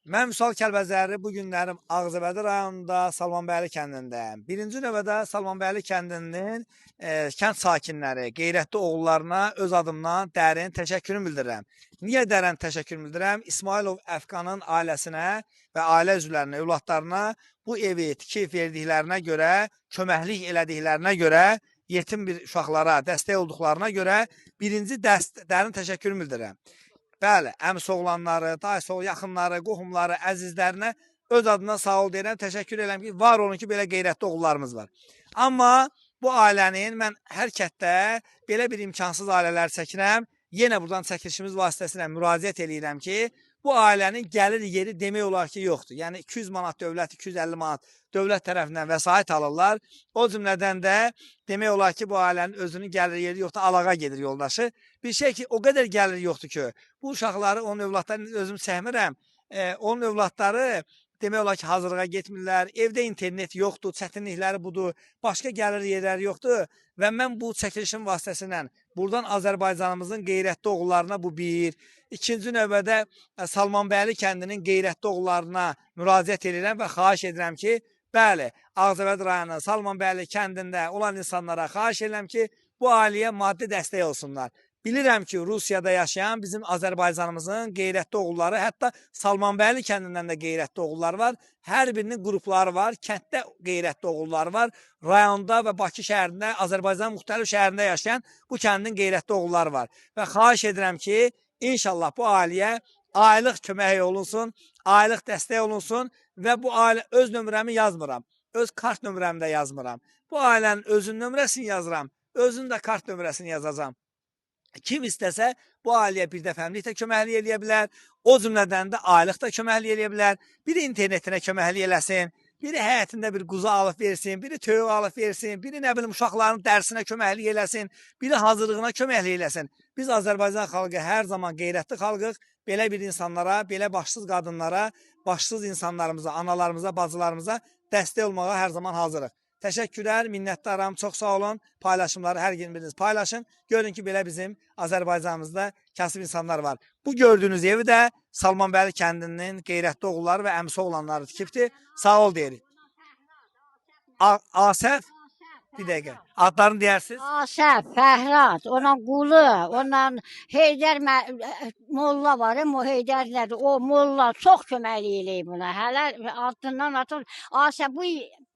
Mən Vüsal Kəlbəzərli bu günlərim Ağcabədi rayonunda Salmanbəyli kəndindəyəm. Birinci növbədə Salmanbəyli kəndinin kənd sakinləri, qeyrətli oğullarına öz adımdan dərin təşəkkürümü bildirirəm. Niyə dərin təşəkkür bildirirəm? İsmailov Əfqanın ailəsinə və ailə üzvlərinə, övladlarına bu evi tikib verdiklərinə görə, köməklik elədiklərinə görə, yetim bir uşaqlara dəstək olduqlarına görə birinci dərin təşəkkürümü bildirirəm. Bəli, əmisi oğlanları, dayısı oğlu, yaxınları, qohumları, əzizlərinə öz adına sağ ol deyirəm, təşəkkür edirəm ki, var olun ki, belə qeyrətli oğullarımız var. Amma bu ailənin mən hər kətdə belə bir imkansız ailələr çəkirəm. Yenə buradan çəkilişimiz vasitəsilə müraciət edirəm ki, bu ailənin gəlir yeri demək olar ki, yoxdur. Yəni 200 manat dövlət, 250 manat dövlət tərəfindən vəsait alırlar. O cümlədən də demək olar ki, bu ailənin özünün gəlir yeri yoxdur, alağa gedir yoldaşı. Bir şey ki, o qədər gəlir yoxdur ki, bu uşaqları, onun övladlarını özüm çəkmirəm. Onun övladları demək olar ki, hazırlığa getmirlər, evdə internet yoxdur, çətinlikləri budur, başqa gəlir yerləri yoxdur və mən bu çəkilişin vasitəsilə buradan Azərbaycanımızın qeyrətli oğullarına bu bir, ikinci növbədə Salmanbəyli kəndinin qeyrətli oğullarına müraciət edirəm və xahiş edirəm ki, bəli, Ağcabədi rayonu Salmanbəyli kəndində olan insanlara xahiş edirəm ki, bu ailəyə maddi dəstək olsunlar. Bilirəm ki, Rusiyada yaşayan bizim Azərbaycanımızın qeyrətli oğulları, hətta Salmanbəyli kəndindən də qeyrətli oğullar var. Hər birinin qrupları var, kənddə qeyrətli oğullar var. Rayonda və Bakı şəhərində, Azərbaycanın müxtəlif şəhərində yaşayan bu kəndin qeyrətli oğulları var. Və xahiş edirəm ki, inşallah bu ailəyə aylıq kömək olunsun, aylıq dəstək olunsun və bu ailə öz nömrəmi yazmıram, öz kart nömrəmi də yazmıram. Bu ailənin özünün nömrəsini yazıram, özünün də kart nömrəsini yazacağam. Kim istəsə bu ailəyə bir dəfəmlik də köməklik eləyə bilər, o cümlədən də aylıq da köməklik eləyə bilər, biri internetinə köməklik eləsin, biri həyətində bir quzu alıb versin, biri tövü alıb versin, biri nə bilim uşaqların dərsinə köməklik eləsin, biri hazırlığına köməklik eləsin. Biz Azərbaycan xalqı hər zaman qeyrətli xalqıq, belə bir insanlara, belə başsız qadınlara, başsız insanlarımıza, analarımıza, bacılarımıza dəstək olmağa hər zaman hazırıq. Təşəkkürlər, minnətdaram, çox sağ olun. Paylaşımları hər gün biriniz paylaşın. Görün ki, belə bizim Azərbaycanımızda kasıb insanlar var. Bu gördüyünüz evi də Salmanbəyli kəndinin qeyrətli oğulları və əmisi oğlanları tikibdir. Sağ ol deyirik. Asəf, bir dəqiqə. Adlarını deyərsiniz? Asəf, Fəhrad, ona Qulu, ona Heydər Molla var, o Heydər nədir? O Molla çox köməklik eləyib buna. Hələ adından atır. Asəf, bu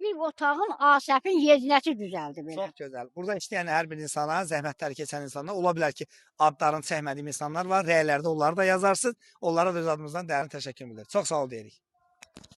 bir otağın Asəfin yeznəsi düzəldi belə. Çox gözəl. Burada işləyən hər bir insana, zəhmətləri keçən insanlar, ola bilər ki, adlarını çəkmədiyim insanlar var. Rəylərdə onları da yazarsınız. Onlara da öz adımızdan dərin təşəkkür edirik. Çox sağ ol deyirik.